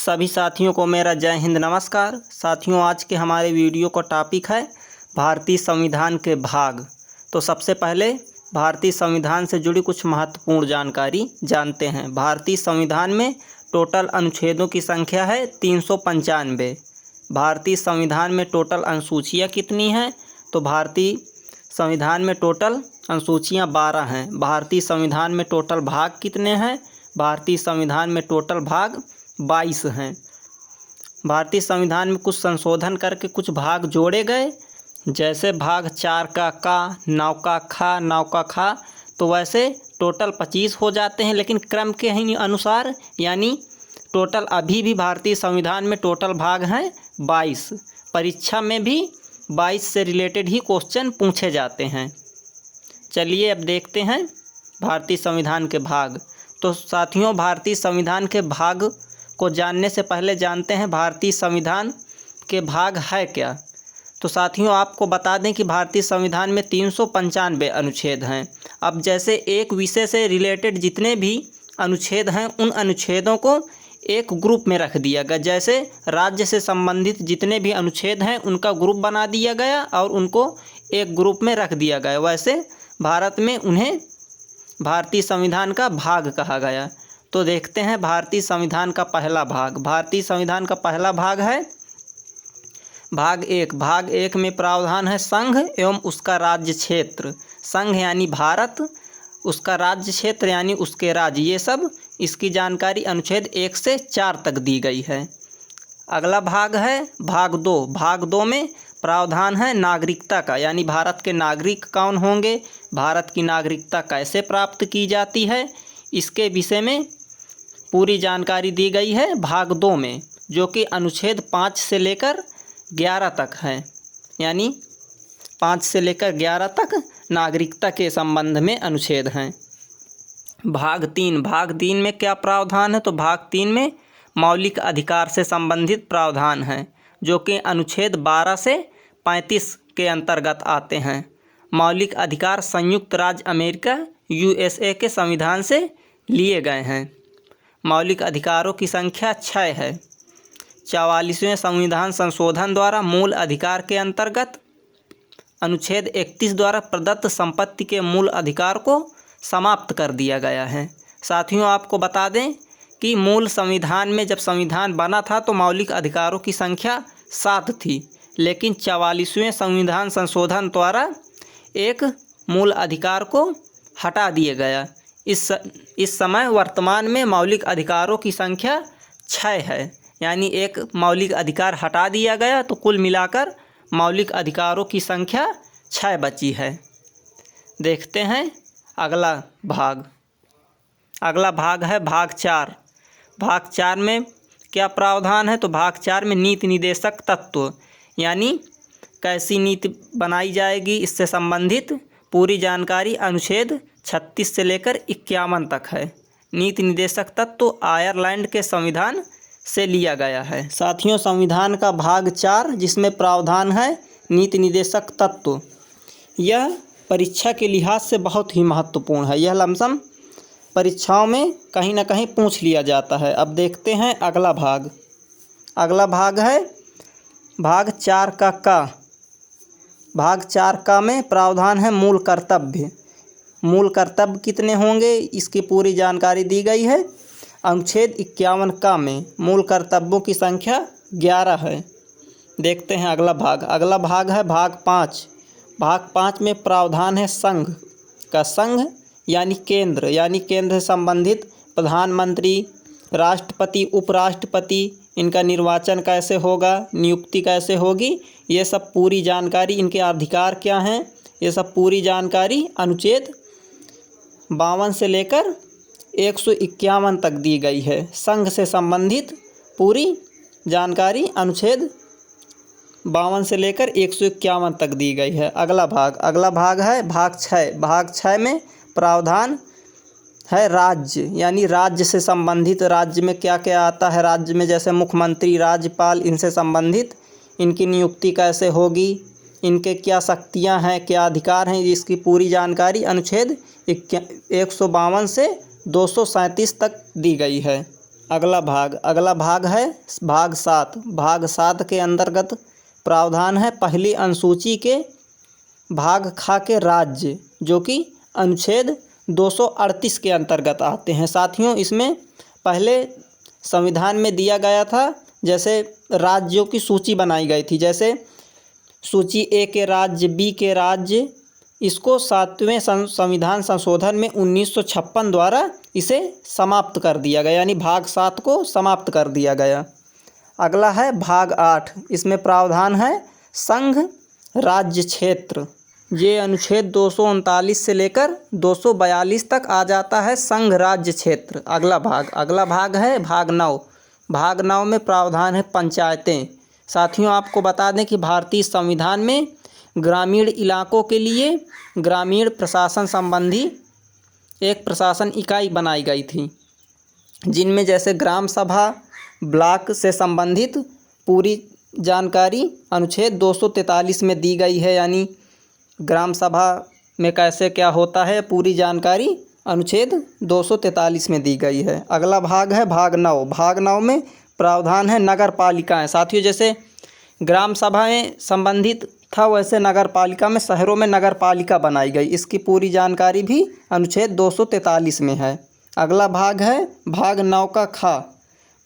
सभी साथियों को मेरा जय हिंद नमस्कार। साथियों, आज के हमारे वीडियो का टॉपिक है भारतीय संविधान के भाग। तो सबसे पहले भारतीय संविधान से जुड़ी कुछ महत्वपूर्ण जानकारी जानते हैं। भारतीय संविधान में टोटल अनुच्छेदों की संख्या है 395। भारतीय संविधान में टोटल अनुसूचियाँ कितनी हैं? तो भारतीय संविधान में टोटल अनुसूचियाँ 12 हैं। भारतीय संविधान में टोटल भाग कितने हैं? भारतीय संविधान में टोटल भाग 22 हैं। भारतीय संविधान में कुछ संशोधन करके कुछ भाग जोड़े गए, जैसे भाग 4 का 9 का ख, 9 का खा, तो वैसे टोटल 25 हो जाते हैं, लेकिन क्रम के ही अनुसार, यानी टोटल अभी भी भारतीय संविधान में टोटल भाग हैं 22। परीक्षा में भी 22 से रिलेटेड ही क्वेश्चन पूछे जाते हैं। चलिए अब देखते हैं भारतीय संविधान के भाग। तो साथियों, भारतीय संविधान के भाग को जानने से पहले जानते हैं भारतीय संविधान के भाग है क्या। तो साथियों, आपको बता दें कि भारतीय संविधान में 395 अनुच्छेद हैं। अब जैसे एक विषय से रिलेटेड जितने भी अनुच्छेद हैं, उन अनुच्छेदों को एक ग्रुप में रख दिया गया। जैसे राज्य से संबंधित जितने भी अनुच्छेद हैं उनका ग्रुप बना दिया गया और उनको एक ग्रुप में रख दिया गया, वैसे भारत में उन्हें भारतीय संविधान का भाग कहा गया। तो देखते हैं भारतीय संविधान का पहला भाग। भारतीय संविधान का पहला भाग है भाग 1। भाग 1 में प्रावधान है संघ एवं उसका राज्य क्षेत्र। संघ यानी भारत, उसका राज्य क्षेत्र यानी उसके राज्य, ये सब इसकी जानकारी अनुच्छेद 1 से 4 तक दी गई है। अगला भाग है भाग 2। भाग 2 में प्रावधान है नागरिकता का, यानी भारत के नागरिक कौन होंगे, भारत की नागरिकता कैसे प्राप्त की जाती है, इसके विषय में पूरी जानकारी दी गई है भाग 2 में, जो कि अनुच्छेद 5 से लेकर 11 तक है। यानी 5 से लेकर 11 तक नागरिकता के संबंध में अनुच्छेद हैं। भाग 3। भाग 3 में क्या प्रावधान है? तो भाग 3 में मौलिक अधिकार से संबंधित प्रावधान हैं, जो कि अनुच्छेद 12 से 35 के अंतर्गत आते हैं। मौलिक अधिकार संयुक्त राज्य अमेरिका USA के संविधान से लिए गए हैं। मौलिक अधिकारों की संख्या 6 है। 44वें संविधान संशोधन द्वारा मूल अधिकार के अंतर्गत अनुच्छेद 31 द्वारा प्रदत्त संपत्ति के मूल अधिकार को समाप्त कर दिया गया है। साथियों, आपको बता दें कि मूल संविधान में जब संविधान बना था तो मौलिक अधिकारों की संख्या 7 थी, लेकिन 44वें संविधान संशोधन द्वारा एक मूल अधिकार को हटा दिया गया। इस समय वर्तमान में मौलिक अधिकारों की संख्या 6 है, यानी एक मौलिक अधिकार हटा दिया गया, तो कुल मिलाकर मौलिक अधिकारों की संख्या 6 बची है। देखते हैं अगला भाग। अगला भाग है भाग 4। भाग 4 में क्या प्रावधान है? तो भाग 4 में नीति निर्देशक तत्व, यानी कैसी नीति बनाई जाएगी, इससे संबंधित पूरी जानकारी अनुच्छेद 36 से लेकर 51 तक है। नीति निर्देशक तत्व आयरलैंड के संविधान से लिया गया है। साथियों, संविधान का भाग 4 जिसमें प्रावधान है नीति निर्देशक तत्व, यह परीक्षा के लिहाज से बहुत ही महत्वपूर्ण है। यह लमसम परीक्षाओं में कहीं ना कहीं पूछ लिया जाता है। अब देखते हैं अगला भाग। अगला भाग है भाग 4 का। भाग 4 का में प्रावधान है मूल कर्तव्य। मूल कर्तव्य कितने होंगे, इसकी पूरी जानकारी दी गई है अनुच्छेद 51 का में। मूल कर्तव्यों की संख्या 11 है। देखते हैं अगला भाग। अगला भाग है भाग 5। भाग 5 में प्रावधान है संघ का। संघ यानी केंद्र, यानी केंद्र से संबंधित प्रधानमंत्री, राष्ट्रपति, उपराष्ट्रपति, इनका निर्वाचन कैसे होगा, नियुक्ति कैसे होगी, ये सब पूरी जानकारी, इनके अधिकार क्या हैं, ये सब पूरी जानकारी अनुच्छेद 52 से लेकर 151 तक दी गई है। संघ से संबंधित पूरी जानकारी अनुच्छेद 52 से लेकर 151 तक दी गई है। अगला भाग है भाग 6। भाग 6 में प्रावधान है राज्य, यानी राज्य से संबंधित, राज्य में क्या क्या आता है, राज्य में जैसे मुख्यमंत्री, राज्यपाल, इनसे संबंधित इनकी नियुक्ति कैसे होगी, इनके क्या शक्तियां हैं, क्या अधिकार हैं, इसकी पूरी जानकारी अनुच्छेद 152 से 237 तक दी गई है। अगला भाग है भाग 7। भाग 7 के अंतर्गत प्रावधान है पहली अनुसूची के भाग खा के राज्य, जो कि अनुच्छेद 238 के अंतर्गत आते हैं। साथियों, इसमें पहले संविधान में दिया गया था, जैसे राज्यों की सूची बनाई गई थी, जैसे सूची ए के राज्य, बी के राज्य। इसको 7वें संविधान संशोधन में 1956 द्वारा इसे समाप्त कर दिया गया, यानी भाग 7 को समाप्त कर दिया गया। अगला है भाग 8। इसमें प्रावधान है संघ राज्य क्षेत्र। ये अनुच्छेद 239 से लेकर 242 तक आ जाता है संघ राज्य क्षेत्र। अगला भाग है भाग 9। भाग 9 में प्रावधान है पंचायतें। साथियों, आपको बता दें कि भारतीय संविधान में ग्रामीण इलाकों के लिए ग्रामीण प्रशासन संबंधी एक प्रशासन इकाई बनाई गई थी, जिनमें जैसे ग्राम सभा, ब्लॉक से संबंधित पूरी जानकारी अनुच्छेद 243 में दी गई है, यानी ग्राम सभा में कैसे क्या होता है पूरी जानकारी अनुच्छेद 243 में दी गई है। अगला भाग है भाग 9। भाग 9 में प्रावधान है नगर पालिकाएँ। साथियों, जैसे ग्राम सभाएँ संबंधित था, वैसे नगर पालिका में शहरों में नगर पालिका बनाई गई। इसकी पूरी जानकारी भी अनुच्छेद 243 में है। अगला भाग है भाग 9 का खा।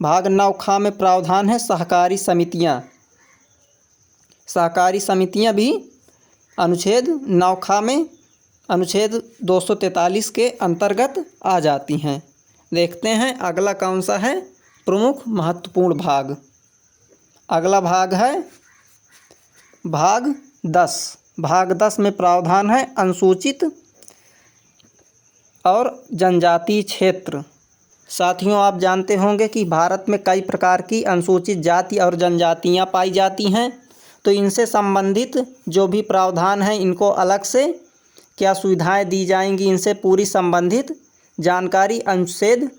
भाग 9 खा में प्रावधान है सहकारी समितियां। सहकारी समितियां भी अनुच्छेद 9 खा में अनुच्छेद 243 के अंतर्गत आ जाती हैं। देखते हैं अगला कौन सा है प्रमुख महत्वपूर्ण भाग। अगला भाग है भाग 10। भाग 10 में प्रावधान है अनुसूचित और जनजातीय क्षेत्र। साथियों, आप जानते होंगे कि भारत में कई प्रकार की अनुसूचित जाति और जनजातियां पाई जाती हैं, तो इनसे संबंधित जो भी प्रावधान हैं, इनको अलग से क्या सुविधाएं दी जाएंगी, इनसे पूरी संबंधित जानकारी अनुच्छेद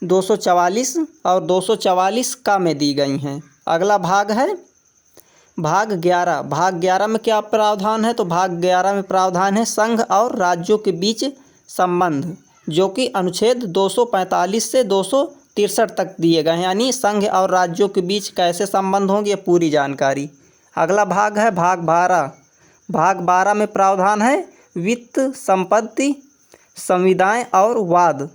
244 और 244 का में दी गई हैं। अगला भाग है भाग 11। भाग 11 में क्या प्रावधान है, तो भाग 11 में प्रावधान है संघ और राज्यों के बीच संबंध, जो कि अनुच्छेद 245 से 263 तक दिए गए हैं, यानी संघ और राज्यों के बीच कैसे संबंध होंगे, ये पूरी जानकारी। अगला भाग है भाग 12। भाग 12 में प्रावधान है वित्त, संपत्ति, संविदाएं और वाद,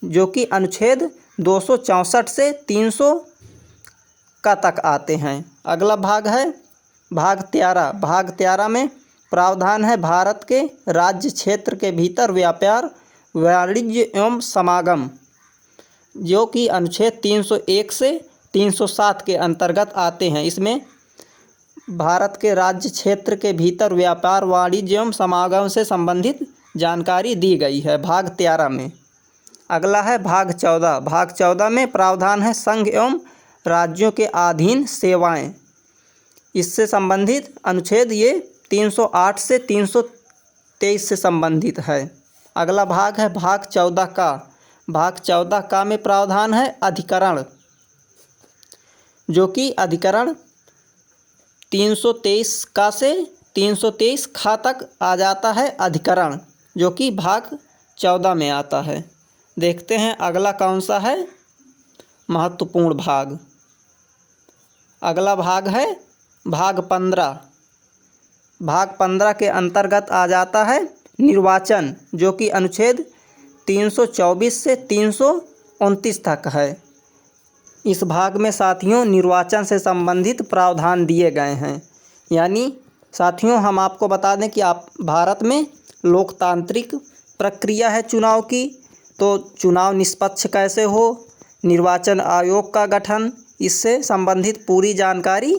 जो कि अनुच्छेद 264 से 300 का तक आते हैं। अगला भाग है भाग 13। भाग 13 में प्रावधान है भारत के राज्य क्षेत्र के भीतर व्यापार, वाणिज्य एवं समागम, जो कि अनुच्छेद 301 से 307 के अंतर्गत आते हैं। इसमें भारत के राज्य क्षेत्र के भीतर व्यापार, वाणिज्य एवं समागम से संबंधित जानकारी दी गई है भाग 13 में। अगला है भाग 14। भाग 14 में प्रावधान है संघ एवं राज्यों के अधीन सेवाएं। इससे संबंधित अनुच्छेद ये 308 से 323 से संबंधित है। अगला भाग है भाग 14 का। भाग 14 का में प्रावधान है अधिकरण, जो कि अधिकरण 323 का से 323 खा तक आ जाता है अधिकरण, जो कि भाग 14 में आता है। देखते हैं अगला कौन सा है महत्वपूर्ण भाग। अगला भाग है भाग 15। भाग 15 के अंतर्गत आ जाता है निर्वाचन, जो कि अनुच्छेद 324 से 329 तक है। इस भाग में साथियों निर्वाचन से संबंधित प्रावधान दिए गए हैं। यानी साथियों, हम आपको बता दें कि आप भारत में लोकतांत्रिक प्रक्रिया है चुनाव की, तो चुनाव निष्पक्ष कैसे हो, निर्वाचन आयोग का गठन, इससे संबंधित पूरी जानकारी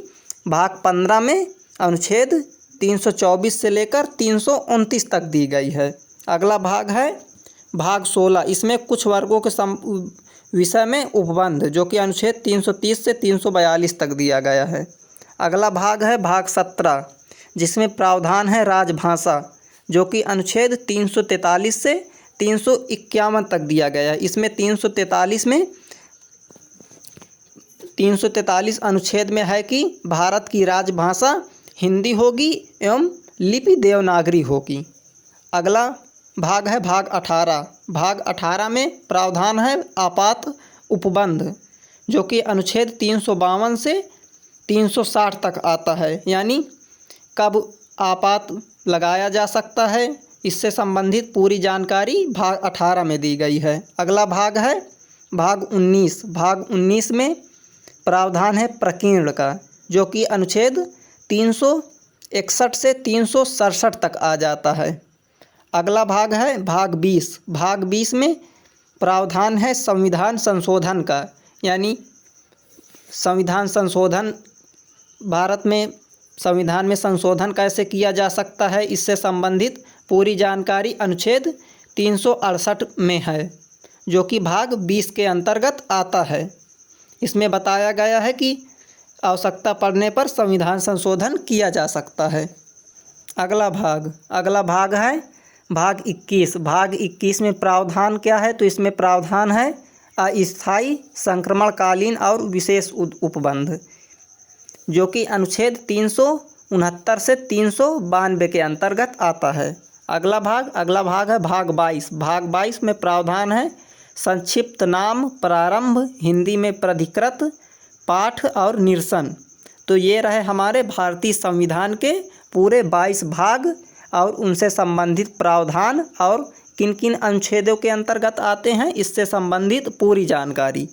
भाग 15 में अनुच्छेद 324 से लेकर 329 तक दी गई है। अगला भाग है भाग 16। इसमें कुछ वर्गों के विषय में उपबंध, जो कि अनुच्छेद 330 से 342 तक दिया गया है। अगला भाग है भाग 17, जिसमें प्रावधान है राजभाषा, जो कि अनुच्छेद 343 से 351 तक दिया गया है। इसमें 343 अनुच्छेद में है कि भारत की राजभाषा हिंदी होगी एवं लिपि देवनागरी होगी। अगला भाग है भाग 18। भाग 18 में प्रावधान है आपात उपबंध जो कि अनुच्छेद 352 से 360 तक आता है, यानी कब आपात लगाया जा सकता है, इससे संबंधित पूरी जानकारी भाग 18 में दी गई है। अगला भाग है भाग 19। भाग 19 में प्रावधान है प्रकीर्ण का, जो कि अनुच्छेद 361 से 367 तक आ जाता है। अगला भाग है भाग 20। भाग 20 में प्रावधान है संविधान संशोधन का, यानी संविधान संशोधन, भारत में संविधान में संशोधन कैसे किया जा सकता है, इससे संबंधित पूरी जानकारी अनुच्छेद 368 में है, जो कि भाग 20 के अंतर्गत आता है। इसमें बताया गया है कि आवश्यकता पड़ने पर संविधान संशोधन किया जा सकता है। अगला भाग है भाग 21। भाग 21 में प्रावधान क्या है, तो इसमें प्रावधान है अस्थायी संक्रमणकालीन और विशेष उपबंध, जो कि अनुच्छेद 369 से 392 के अंतर्गत आता है। अगला भाग है भाग 22। भाग 22 में प्रावधान है संक्षिप्त नाम, प्रारंभ, हिंदी में प्राधिकृत, पाठ और निरसन। तो ये रहे हमारे भारतीय संविधान के पूरे 22 भाग और उनसे संबंधित प्रावधान और किन किन अनुच्छेदों के अंतर्गत आते हैं, इससे संबंधित पूरी जानकारी।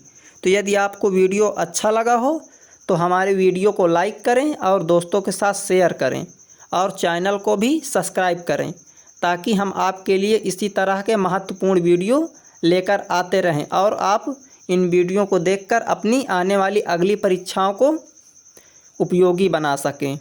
तो यदि आपको वीडियो अच्छा लगा हो तो हमारे वीडियो को लाइक करें और दोस्तों के साथ शेयर करें और चैनल को भी सब्सक्राइब करें, ताकि हम आपके लिए इसी तरह के महत्वपूर्ण वीडियो लेकर आते रहें और आप इन वीडियो को देखकर अपनी आने वाली अगली परीक्षाओं को उपयोगी बना सकें।